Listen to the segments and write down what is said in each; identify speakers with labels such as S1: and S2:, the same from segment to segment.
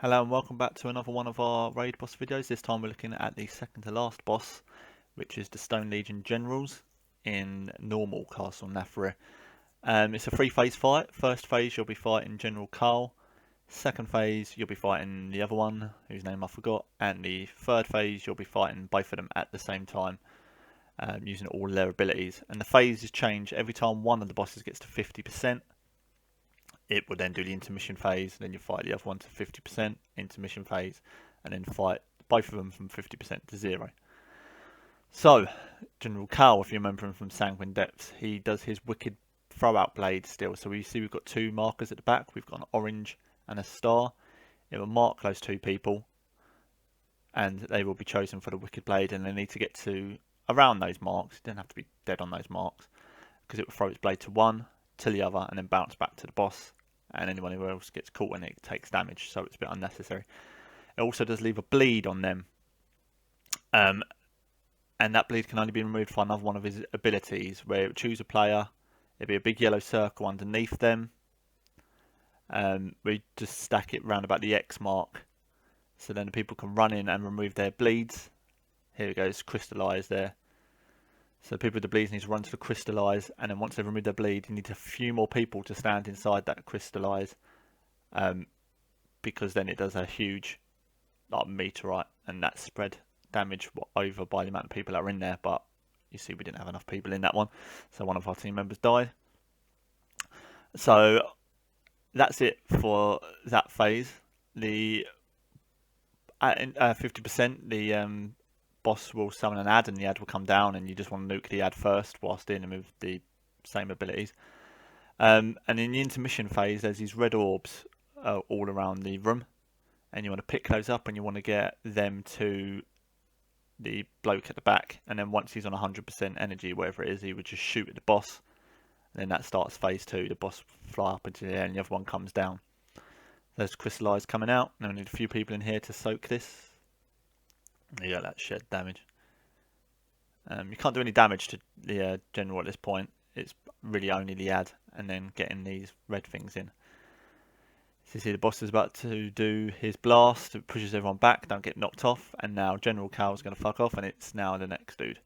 S1: Hello and welcome back to another one of our raid boss videos. This time we're looking at the second to last boss, which is the Stone Legion Generals in normal Castle Nathria. It's a three-phase fight. First phase you'll be fighting General Carl. Second phase you'll be fighting the other one, whose name I forgot. And the third phase you'll be fighting both of them at the same time, using all their abilities. And the phases change every time one of the bosses gets to 50%. It will then do the intermission phase, then you fight the other one to 50%, intermission phase, and then fight both of them from 50% to 0. So, General Cal, if you remember him from Sanguine Depths, he does his wicked throw-out blade still. So we see we've got two markers at the back. We've got an orange and a star. It will mark those two people, and they will be chosen for the wicked blade, and they need to get to around those marks. It doesn't have to be dead on those marks, because it will throw its blade to one, to the other, and then bounce back to the boss. And anyone who else gets caught in it takes damage, so it's a bit unnecessary. It also does leave a bleed on them, and that bleed can only be removed for another one of his abilities, where it would choose a player, it'd be a big yellow circle underneath them. We just stack it round about the X mark, so then the people can run in and remove their bleeds. Here it goes, crystallise there. So people with the bleeds need to run to the crystallise, and then once they've removed their bleed, you need a few more people to stand inside that crystallise, because then it does a huge meteorite, and that spread damage over by the amount of people that are in there. But you see, we didn't have enough people in that one, so one of our team members died. So that's it for that phase. The at 50%, the boss will summon an ad, and the ad will come down, and you just want to nuke the ad first whilst dealing with the same abilities. And in the intermission phase, there's these red orbs all around the room, and you want to pick those up, and you want to get them to the bloke at the back, and then once he's on 100% energy, whatever it is, he would just shoot at the boss, and then that starts phase 2. The boss fly up into the air, and the other one comes down. There's crystallized coming out. Now we need a few people in here to soak this. You got that shed damage. You can't do any damage to the general at this point. It's really only the ad, and then getting these red things in. So you see the boss is about to do his blast. It pushes everyone back, don't get knocked off, and now General Cal's going to fuck off, and it's now the next dude.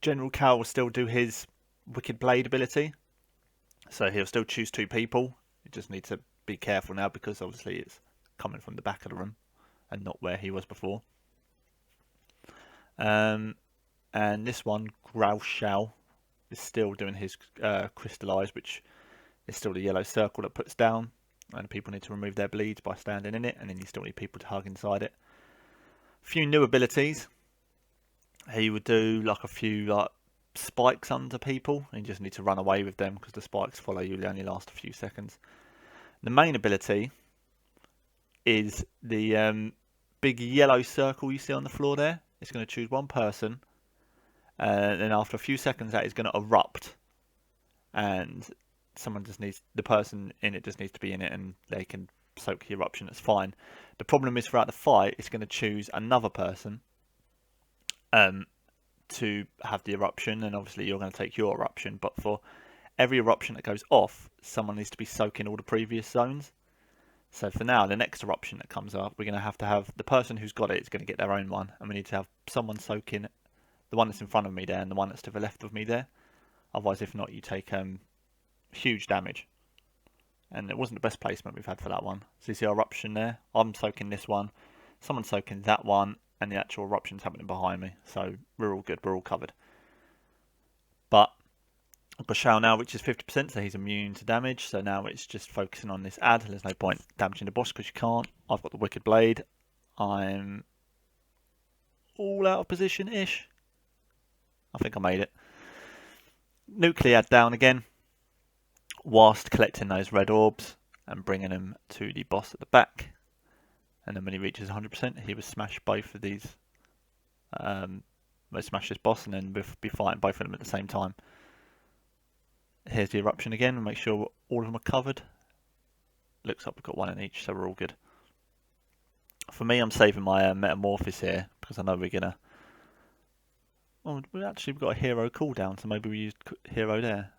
S1: General Cal will still do his Wicked Blade ability, so he'll still choose two people. You just need to be careful now, because obviously it's coming from the back of the room and not where he was before. And this one, Grauschau, is still doing his crystallise, which is still the yellow circle that puts down, and people need to remove their bleeds by standing in it, and then you still need people to hug inside it. A few new abilities. He would do like a few spikes under people, and you just need to run away with them because the spikes follow you. They only last a few seconds. The main ability is the big yellow circle you see on the floor there. It's going to choose one person, and then after a few seconds that is going to erupt, and the person in it just needs to be in it, and they can soak the eruption. It's fine. The problem is throughout the fight, it's going to choose another person to have the eruption, and obviously you're going to take your eruption, but for every eruption that goes off, someone needs to be soaking all the previous zones. So for now, the next eruption that comes up, we're going to have the person who's got it is going to get their own one, and we need to have someone soaking the one that's in front of me there and the one that's to the left of me there. Otherwise, if not, you take huge damage. And it wasn't the best placement we've had for that one. So you see our eruption there? I'm soaking this one, someone's soaking that one, and the actual eruption's happening behind me. So we're all good, we're all covered. But I've got Shao now, which is 50%, so he's immune to damage. So now it's just focusing on this ad. There's no point damaging the boss because you can't. I've got the Wicked Blade. I'm all out of position-ish. I think I made it. Nuclear ad down again, whilst collecting those red orbs and bringing them to the boss at the back. And then when he reaches 100%, he will smash both of these. We'll smash this boss, and then we'll be fighting both of them at the same time. Here's the eruption again, and make sure all of them are covered. Looks like we've got one in each, so we're all good. For me, I'm saving my Metamorphosis here, because I know we're gonna... Oh, we've got a hero cooldown, so maybe we used hero there.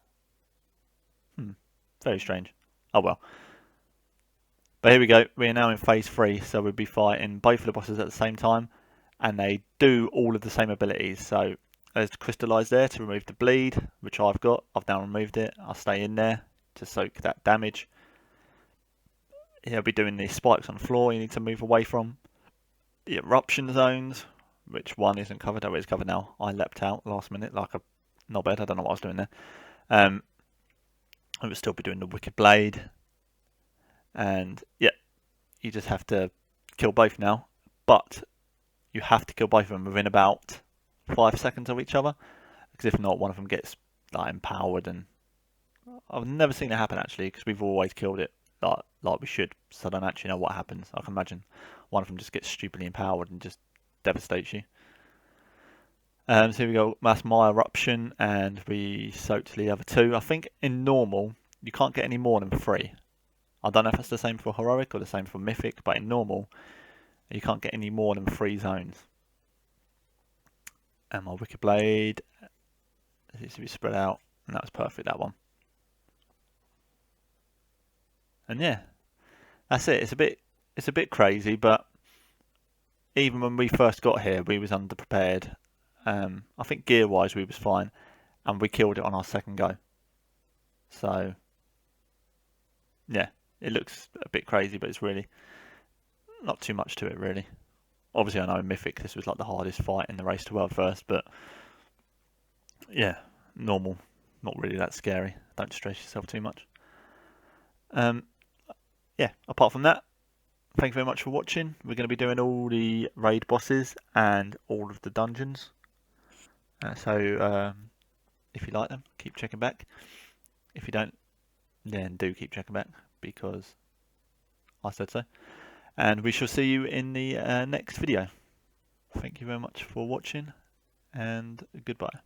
S1: Very strange. Oh well. But here we go, we are now in phase 3, so we'll be fighting both of the bosses at the same time, and they do all of the same abilities. So there's Crystallise there to remove the bleed, which I've got. I've now removed it. I'll stay in there to soak that damage. He'll be doing the spikes on the floor you need to move away from. The eruption zones, which one isn't covered. Oh, it's covered now. I leapt out last minute like a knobhead. I don't know what I was doing there. I will still be doing the Wicked Blade. And yeah, you just have to kill both now. But you have to kill both of them within about 5 seconds of each other, because if not, one of them gets like empowered, and I've never seen it happen actually, because we've always killed it like we should. So I don't actually know what happens. I can imagine one of them just gets stupidly empowered and just devastates you. So here we go. That's my eruption, and we soaked the other two. I think in normal you can't get any more than 3. I don't know if that's the same for heroic or the same for mythic, but in normal you can't get any more than 3 zones. And my Wicked Blade needs to be spread out, and that was perfect, that one. And yeah, that's it. It's a bit crazy, but even when we first got here, we was underprepared. I think gear wise we was fine, and we killed it on our second go. So yeah, it looks a bit crazy, but it's really not too much to it really. Obviously I know in Mythic this was like the hardest fight in the Race to World First, but yeah, normal, not really that scary. Don't stress yourself too much. Yeah, apart from that, thank you very much for watching. We're going to be doing all the raid bosses and all of the dungeons. So if you like them, keep checking back. If you don't, then do keep checking back, because I said so. And we shall see you in the next video. Thank you very much for watching, and goodbye.